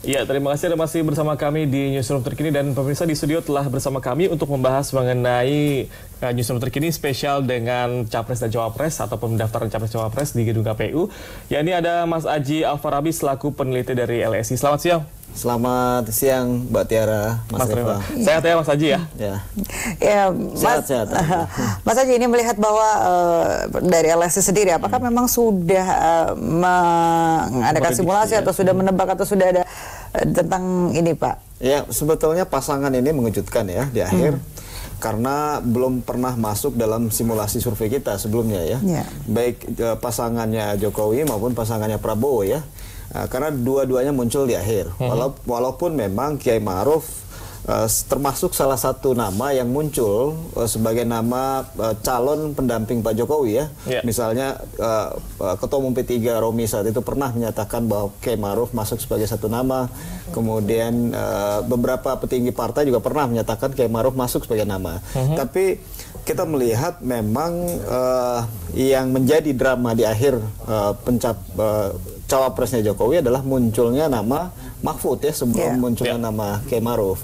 Ya, terima kasih Anda masih bersama kami di Newsroom Terkini, dan pemirsa di studio telah bersama kami untuk membahas mengenai Newsroom Terkini spesial dengan Capres dan Cawapres ataupun pendaftaran Capres Cawapres di Gedung KPU. Ya, ini ada Mas Aji Alfarabi selaku peneliti dari LSI. Selamat siang. Selamat siang Mbak Tiara, Mas Reva. Sehat ya Mas Aji ya? Ya, Mas, Mas Aji ini melihat bahwa dari LSI sendiri, apakah memang sudah mengadakan simulasi atau sudah menebak atau sudah ada tentang ini Pak? Ya, sebetulnya pasangan ini mengejutkan ya di akhir. Karena belum pernah masuk dalam simulasi survei kita sebelumnya ya. Baik pasangannya Jokowi maupun pasangannya Prabowo ya. Karena dua-duanya muncul di akhir. Walaupun memang Kiai Ma'ruf termasuk salah satu nama yang muncul sebagai nama calon pendamping Pak Jokowi ya. Misalnya Ketua Umum P3 Romi saat itu pernah menyatakan bahwa Kiai Ma'ruf masuk sebagai satu nama. Kemudian beberapa petinggi partai juga pernah menyatakan Kiai Ma'ruf masuk sebagai nama. Tapi kita melihat memang yang menjadi drama di akhir cawapresnya Jokowi adalah munculnya nama Mahfud ya sebelum munculnya nama Kiai Ma'ruf.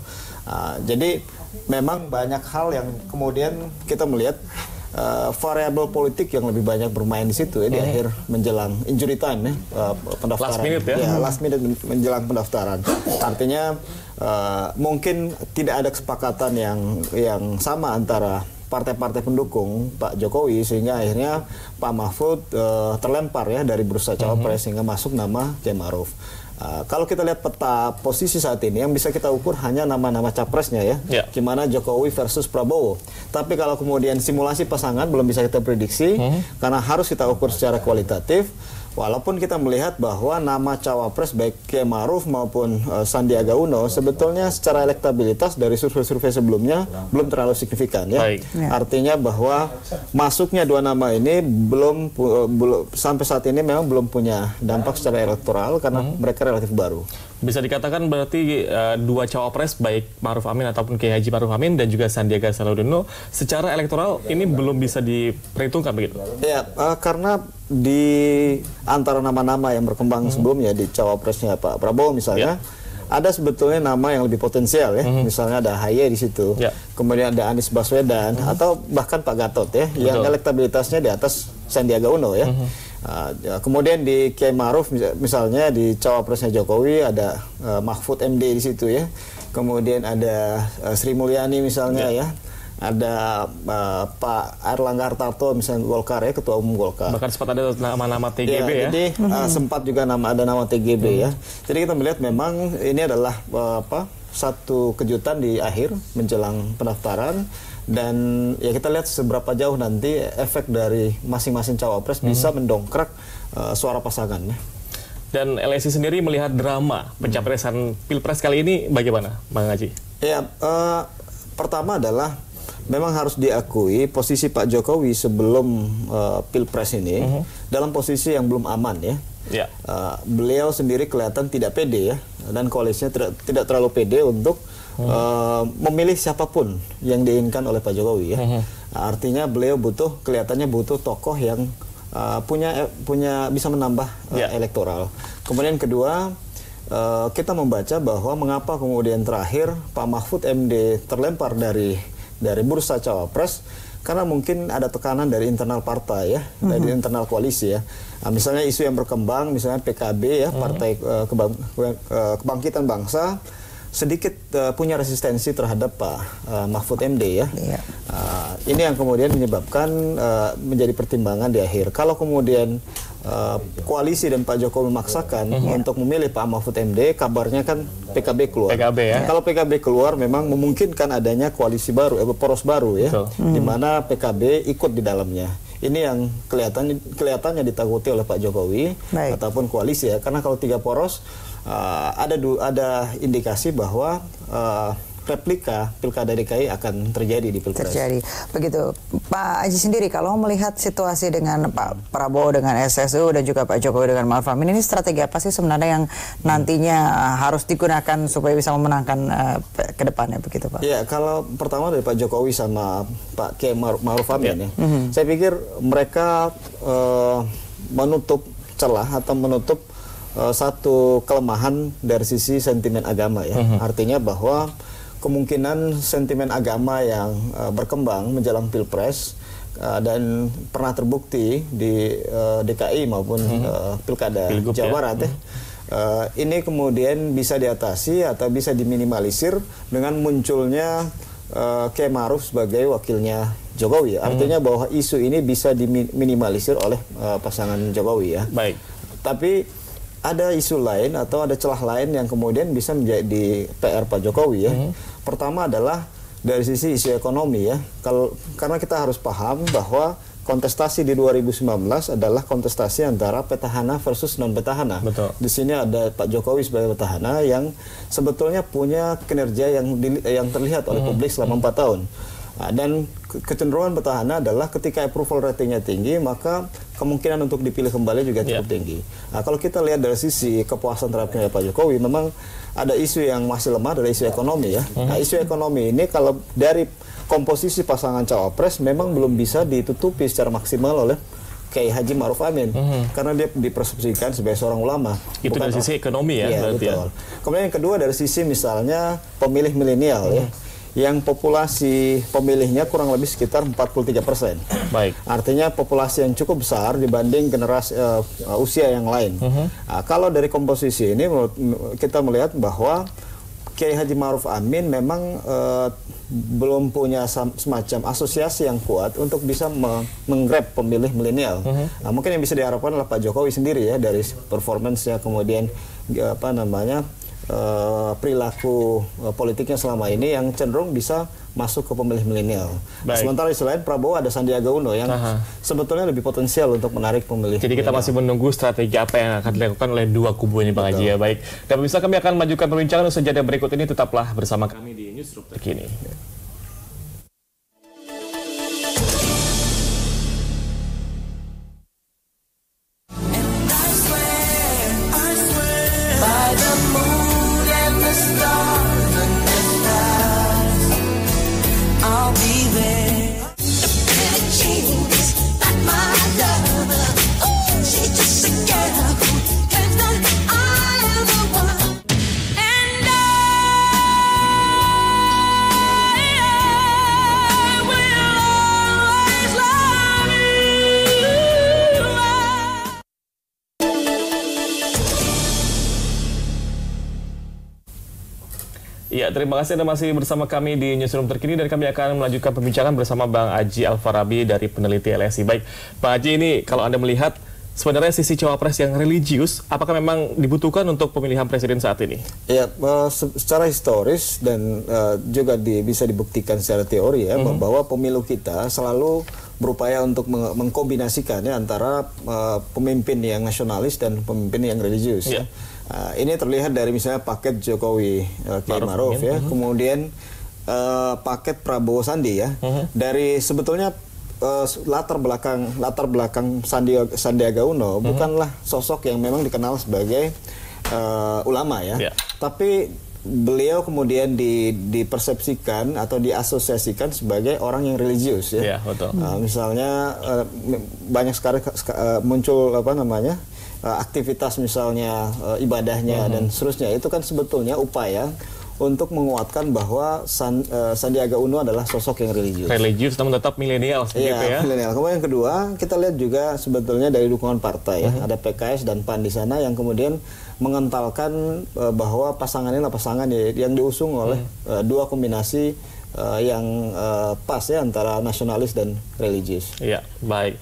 Jadi memang banyak hal yang kemudian kita melihat variabel politik yang lebih banyak bermain di situ ya di akhir menjelang injury time ya pendaftaran. Last minute ya? Last minute menjelang pendaftaran. Artinya mungkin tidak ada kesepakatan yang sama antara partai-partai pendukung Pak Jokowi sehingga akhirnya Pak Mahfud terlempar ya dari bursa cawapres sehingga masuk nama Kiai Ma'ruf. Kalau kita lihat peta posisi saat ini yang bisa kita ukur hanya nama-nama capresnya ya, gimana Jokowi versus Prabowo. Tapi kalau kemudian simulasi pasangan belum bisa kita prediksi karena harus kita ukur secara kualitatif. Walaupun kita melihat bahwa nama cawapres baik Kiai Ma'ruf maupun Sandiaga Uno sebetulnya secara elektabilitas dari survei-survei sebelumnya belum terlalu signifikan ya. Artinya bahwa masuknya dua nama ini belum sampai saat ini memang belum punya dampak secara elektoral karena mereka relatif baru. Bisa dikatakan berarti dua cawapres baik Ma'ruf Amin ataupun Kiai Haji Ma'ruf Amin dan juga Sandiaga Salahuddin Uno secara elektoral ini belum bisa diperhitungkan begitu? Ya, karena di antara nama-nama yang berkembang sebelumnya di cawapresnya Pak Prabowo misalnya ada sebetulnya nama yang lebih potensial ya, misalnya ada AHY di situ, kemudian ada Anies Baswedan atau bahkan Pak Gatot ya, yang elektabilitasnya di atas Sandiaga Uno ya. Kemudian di Kiai Ma'ruf misalnya di cawapresnya Jokowi ada Mahfud MD di situ ya, kemudian ada Sri Mulyani misalnya ya. Ada Pak Erlangga Hartarto misalnya Golkar ya, Ketua Umum Golkar. Bahkan sempat ada nama-nama TGB ya. Jadi sempat juga ada nama TGB ya. Jadi kita melihat memang ini adalah satu kejutan di akhir menjelang pendaftaran, dan ya kita lihat seberapa jauh nanti efek dari masing-masing cawapres bisa mendongkrak suara pasangannya. Dan LSI sendiri melihat drama pencapresan Pilpres kali ini bagaimana, Bang Haji? Ya, pertama adalah memang harus diakui posisi Pak Jokowi sebelum Pilpres ini dalam posisi yang belum aman ya. Beliau sendiri kelihatan tidak pede ya, dan koalisinya tidak terlalu pede untuk memilih siapapun yang diinginkan oleh Pak Jokowi ya. Artinya beliau kelihatannya butuh tokoh yang punya bisa menambah elektoral. Kemudian kedua, kita membaca bahwa mengapa kemudian terakhir Pak Mahfud MD terlempar dari bursa cawapres, karena mungkin ada tekanan dari internal partai ya, dari internal koalisi ya. Misalnya isu yang berkembang, misalnya PKB ya, Partai Kebangkitan Bangsa, sedikit punya resistensi terhadap Pak Mahfud MD ya. Ini yang kemudian menyebabkan menjadi pertimbangan di akhir. Kalau kemudian koalisi dan Pak Jokowi memaksakan untuk memilih Pak Mahfud MD, kabarnya kan PKB keluar. Kalau PKB keluar memang memungkinkan adanya koalisi baru, poros baru ya, di mana PKB ikut di dalamnya. Ini yang kelihatannya ditakuti oleh Pak Jokowi ataupun koalisi ya, karena kalau tiga poros ada indikasi bahwa replika Pilkada DKI akan terjadi di Pilpres. Begitu. Pak Aji sendiri kalau melihat situasi dengan Pak Prabowo dengan SSU dan juga Pak Jokowi dengan Ma'ruf Amin, ini strategi apa sih sebenarnya yang nantinya harus digunakan supaya bisa memenangkan ke depannya begitu Pak? Ya, kalau pertama dari Pak Jokowi sama Pak Kiai Ma'ruf Amin ya. Saya pikir mereka menutup celah atau menutup satu kelemahan dari sisi sentimen agama ya. Artinya bahwa kemungkinan sentimen agama yang berkembang menjelang Pilpres dan pernah terbukti di DKI maupun Pilkada Jawa Barat ya. Ini kemudian bisa diatasi atau bisa diminimalisir dengan munculnya Kiai Ma'ruf sebagai wakilnya Jokowi. Artinya bahwa isu ini bisa diminimalisir oleh pasangan Jokowi ya. Baik. Tapi ada isu lain atau ada celah lain yang kemudian bisa menjadi PR Pak Jokowi ya. Pertama adalah dari sisi isu ekonomi ya. Karena kita harus paham bahwa kontestasi di 2019 adalah kontestasi antara petahana versus non petahana. Betul. Di sini ada Pak Jokowi sebagai petahana yang sebetulnya punya kinerja yang terlihat oleh publik selama 4 tahun. Nah, dan kecenderungan petahana adalah ketika approval ratingnya tinggi, maka kemungkinan untuk dipilih kembali juga cukup tinggi. Nah, kalau kita lihat dari sisi kepuasan terhadap Pak Jokowi, memang ada isu yang masih lemah dari isu ekonomi ya. Nah, isu ekonomi ini kalau dari komposisi pasangan cawapres memang belum bisa ditutupi secara maksimal oleh Kiai Haji Ma'ruf Amin, karena dia dipersepsikan sebagai seorang ulama. Itu dari sisi ekonomi ya, iya, berarti betul. Kemudian yang kedua dari sisi misalnya pemilih milenial ya, yang populasi pemilihnya kurang lebih sekitar 43%. Baik. Artinya populasi yang cukup besar dibanding generasi usia yang lain. Nah, kalau dari komposisi ini kita melihat bahwa Kiai Haji Ma'ruf Amin memang belum punya semacam asosiasi yang kuat untuk bisa menggrab pemilih milenial. Nah, mungkin yang bisa diharapkan adalah Pak Jokowi sendiri ya, dari performance-nya, kemudian perilaku politiknya selama ini yang cenderung bisa masuk ke pemilih milenial. Sementara di selain Prabowo ada Sandiaga Uno yang sebetulnya lebih potensial untuk menarik pemilih. Jadi kita masih menunggu strategi apa yang akan dilakukan oleh dua kubu ini, Bang Haji ya. Baik. Dan pemirsa, kami akan majukan perbincangan usai jeda berikut ini. Tetaplah bersama kami di Newsroom Terkini. Ya, terima kasih Anda masih bersama kami di Newsroom Terkini dan kami akan melanjutkan pembincangan bersama Bang Aji Alfarabi dari peneliti LSI. Baik, Bang Aji, ini kalau Anda melihat sebenarnya sisi cawapres yang religius, apakah memang dibutuhkan untuk pemilihan presiden saat ini? Ya, secara historis dan juga bisa dibuktikan secara teori ya, bahwa pemilu kita selalu berupaya untuk mengkombinasikan ya, antara pemimpin yang nasionalis dan pemimpin yang religius ya. Ini terlihat dari misalnya paket Jokowi Kiai Ma'ruf ya, kemudian paket Prabowo Sandi ya. Dari sebetulnya latar belakang Sandiaga Uno bukanlah sosok yang memang dikenal sebagai ulama ya. Tapi beliau kemudian dipersepsikan atau diasosiasikan sebagai orang yang religius ya. Betul. Misalnya banyak sekali muncul aktivitas misalnya ibadahnya dan seterusnya, itu kan sebetulnya upaya untuk menguatkan bahwa Sandiaga Uno adalah sosok yang religius. Religius namun tetap milenial seperti itu ya. Milenial. Kemudian yang kedua, kita lihat juga sebetulnya dari dukungan partai ya. Ada PKS dan PAN di sana yang kemudian mengentalkan bahwa pasangan ini adalah pasangan yang diusung oleh dua kombinasi yang pas ya antara nasionalis dan religius. Iya, baik.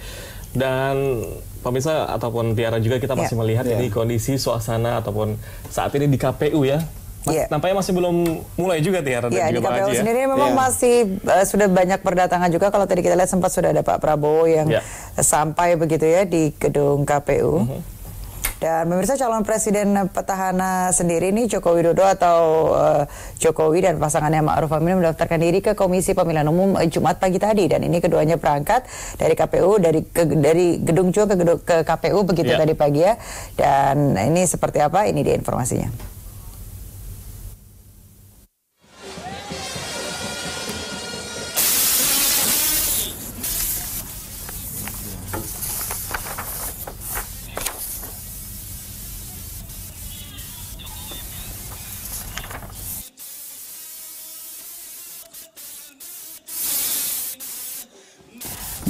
Dan pemirsa ataupun Tiara juga kita masih melihat ini kondisi suasana ataupun saat ini di KPU ya. Nampaknya masih belum mulai juga Tiara dan juga di KPU Haji, sendiri memang masih sudah banyak berdatangan juga. Kalau tadi kita lihat sempat sudah ada Pak Prabowo yang sampai begitu ya di gedung KPU. Dan pemirsa, calon presiden petahana sendiri ini Joko Widodo atau Jokowi dan pasangannya Ma'ruf Amin mendaftarkan diri ke Komisi Pemilihan Umum Jumat pagi tadi, dan ini keduanya berangkat dari KPU dari gedung Cua ke KPU begitu tadi pagi ya. Dan ini seperti apa? Ini dia informasinya.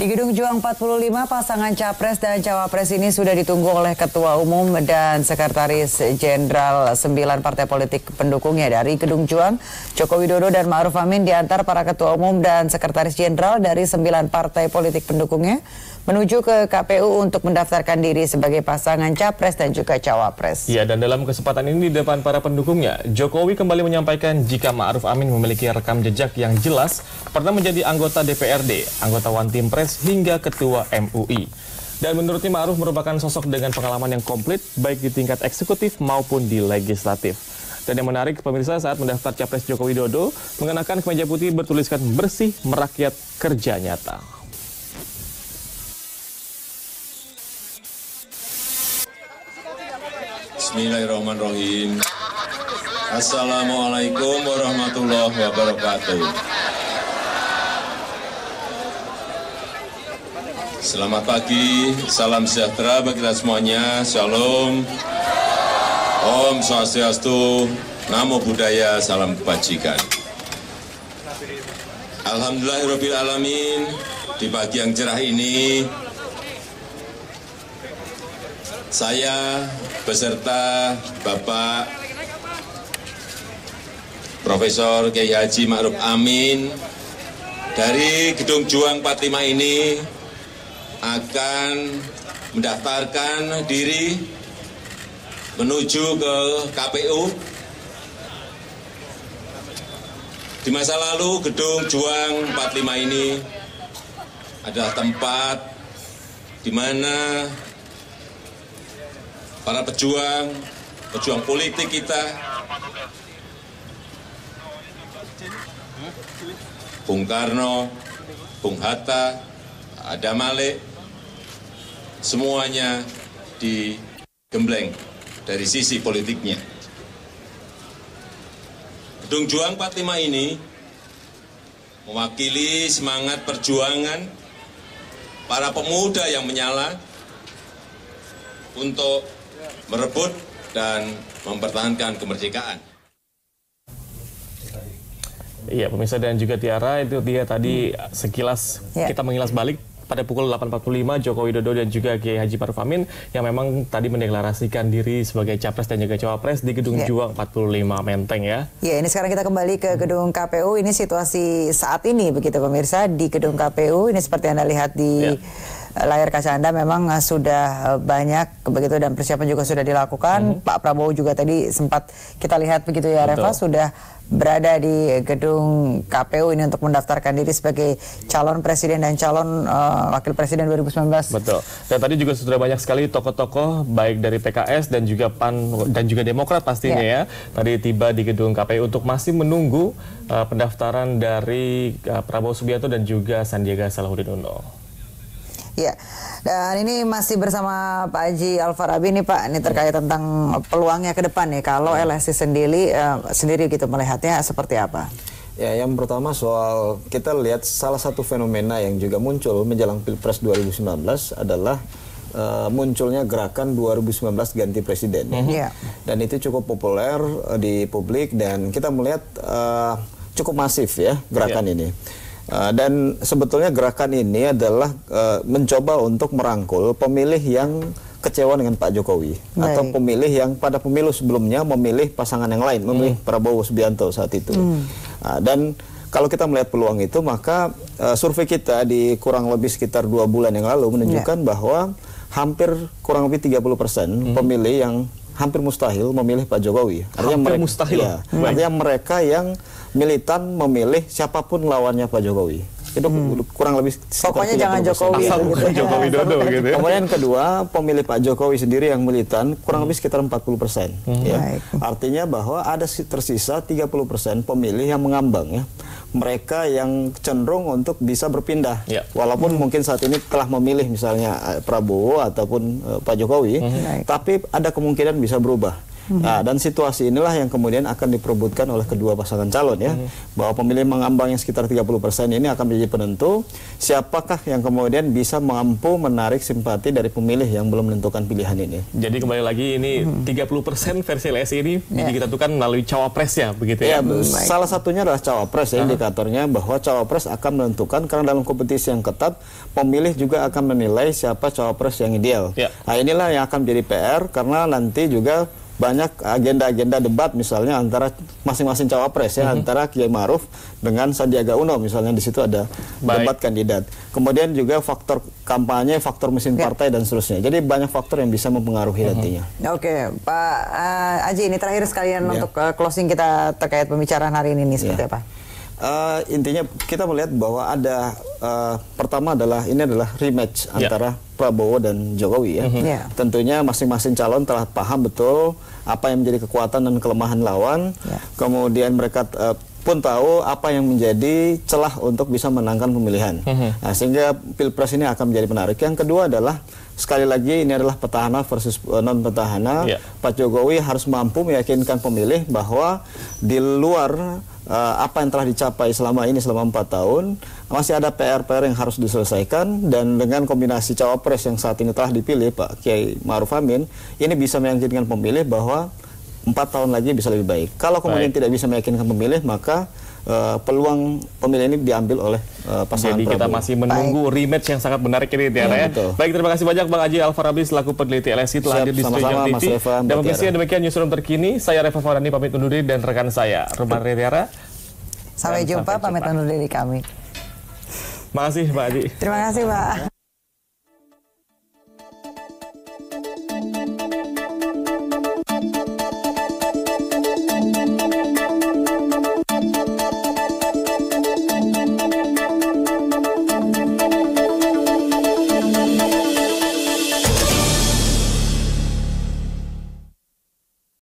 Di Gedung Juang 45, pasangan Capres dan Cawapres ini sudah ditunggu oleh Ketua Umum dan Sekretaris Jenderal 9 partai politik pendukungnya. Dari Gedung Juang, Joko Widodo dan Ma'ruf Amin diantar para Ketua Umum dan Sekretaris Jenderal dari 9 partai politik pendukungnya menuju ke KPU untuk mendaftarkan diri sebagai pasangan Capres dan juga Cawapres. Ya, dan dalam kesempatan ini di depan para pendukungnya, Jokowi kembali menyampaikan jika Ma'ruf Amin memiliki rekam jejak yang jelas, pernah menjadi anggota DPRD, anggota One Team Press, hingga Ketua MUI. Dan menurutnya Ma'ruf merupakan sosok dengan pengalaman yang komplit, baik di tingkat eksekutif maupun di legislatif. Dan yang menarik, pemirsa, saat mendaftar Capres Joko Widodo, mengenakan kemeja putih bertuliskan bersih merakyat kerja nyata. Bismillahirrahmanirrahim. Assalamualaikum warahmatullahi wabarakatuh. Selamat pagi, salam sejahtera bagi kita semuanya. Shalom, Om Swastiastu, Namo Buddhaya, salam kebajikan. Alhamdulillahirabbil alamin. Di pagi yang cerah ini, saya beserta Bapak Profesor Kiai Haji Ma'ruf Amin dari Gedung Juang 45 ini akan mendaftarkan diri menuju ke KPU. Di masa lalu Gedung Juang 45 ini adalah tempat di mana para pejuang politik kita, Bung Karno, Bung Hatta, Adam Malik, semuanya digembleng dari sisi politiknya. Gedung Juang 45 ini mewakili semangat perjuangan para pemuda yang menyala untuk merebut dan mempertahankan kemerdekaan. Iya, pemirsa dan juga Tiara, itu dia tadi sekilas kita mengilas balik pada pukul 8.45 Joko Widodo dan juga Kiai Haji Ma'ruf Amin yang memang tadi mendeklarasikan diri sebagai Capres dan juga Cawapres di Gedung Juang 45 Menteng ya. Ya, ini sekarang kita kembali ke Gedung KPU. Ini situasi saat ini begitu pemirsa di Gedung KPU. Ini seperti Anda lihat di layar kaca Anda, memang sudah banyak begitu dan persiapan juga sudah dilakukan. Pak Prabowo juga tadi sempat kita lihat begitu ya, Reva, sudah berada di Gedung KPU ini untuk mendaftarkan diri sebagai calon presiden dan calon wakil presiden 2019. Betul. Dan tadi juga sudah banyak sekali tokoh-tokoh baik dari PKS dan juga PAN dan juga Demokrat pastinya ya. Tadi tiba di Gedung KPU untuk masih menunggu pendaftaran dari Prabowo Subianto dan juga Sandiaga Salahuddin Uno. Ya, dan ini masih bersama Pak Haji Al-Farabi nih Pak, ini terkait tentang peluangnya ke depan nih, kalau LSI sendiri gitu melihatnya seperti apa? Ya, yang pertama soal kita lihat salah satu fenomena yang juga muncul menjelang Pilpres 2019 adalah munculnya gerakan 2019 ganti presiden. Dan itu cukup populer di publik dan kita melihat cukup masif ya gerakan ini. Dan sebetulnya gerakan ini adalah mencoba untuk merangkul pemilih yang kecewa dengan Pak Jokowi atau pemilih yang pada pemilu sebelumnya memilih pasangan yang lain, memilih Prabowo Subianto saat itu. Dan kalau kita melihat peluang itu, maka survei kita di kurang lebih sekitar 2 bulan yang lalu menunjukkan bahwa hampir kurang lebih 30% pemilih yang hampir mustahil memilih Pak Jokowi. Artinya mustahil. Ya, artinya mereka yang militan memilih siapapun lawannya Pak Jokowi. Itu kurang lebih pokoknya jangan Jokowi. Asal bukan Joko Widodo gitu ya. Kemudian kedua, pemilih Pak Jokowi sendiri yang militan kurang lebih sekitar 40%. Ya. Artinya bahwa ada tersisa 30% pemilih yang mengambang ya. Mereka yang cenderung untuk bisa berpindah. Walaupun mungkin saat ini telah memilih misalnya Prabowo ataupun Pak Jokowi, tapi ada kemungkinan bisa berubah. Nah, dan situasi inilah yang kemudian akan diperebutkan oleh kedua pasangan calon ya, bahwa pemilih mengambang yang sekitar 30% ini akan menjadi penentu siapakah yang kemudian bisa mampu menarik simpati dari pemilih yang belum menentukan pilihan ini. Jadi kembali lagi ini 30% versi LSI ini ditentukan melalui cawapresnya begitu ya. Salah satunya adalah cawapres ya, indikatornya bahwa cawapres akan menentukan, karena dalam kompetisi yang ketat pemilih juga akan menilai siapa cawapres yang ideal. Nah, inilah yang akan menjadi PR, karena nanti juga banyak agenda-agenda debat misalnya antara masing-masing cawapres ya, antara Kiai Ma'ruf dengan Sandiaga Uno misalnya, di situ ada debat kandidat. Kemudian juga faktor kampanye, faktor mesin partai dan seterusnya. Jadi banyak faktor yang bisa mempengaruhi nantinya. Oke, Pak Aji, ini terakhir sekalian untuk closing kita terkait pembicaraan hari ini seperti apa? Intinya kita melihat bahwa ada pertama adalah ini adalah rematch antara Prabowo dan Jokowi ya. Tentunya masing-masing calon telah paham betul apa yang menjadi kekuatan dan kelemahan lawan. Kemudian mereka pun tahu apa yang menjadi celah untuk bisa menangkan pemilihan. Nah, sehingga Pilpres ini akan menjadi menarik. Yang kedua adalah sekali lagi ini adalah petahana versus non petahana. Pak Jokowi harus mampu meyakinkan pemilih bahwa di luar apa yang telah dicapai selama ini selama 4 tahun masih ada PR-PR yang harus diselesaikan, dan dengan kombinasi cawapres yang saat ini telah dipilih Pak Kiai Ma'ruf Amin, ini bisa meyakinkan pemilih bahwa 4 tahun lagi bisa lebih baik. Kalau kemudian tidak bisa meyakinkan pemilih, maka peluang pemilih ini diambil oleh pasangan Jadi kita masih menunggu rematch yang sangat menarik ini Tiara ya. Baik, terima kasih banyak Bang Aji Al-Farabi selaku peneliti LSI telah hadir di studio TV. Dan pemirsa, demikian newsroom terkini. Saya Reva Farani pamit undur diri, dan rekan saya Ruban Tiara. Sampai jumpa, pamit undur diri kami. Makasih Pak Aji. Terima kasih Pak.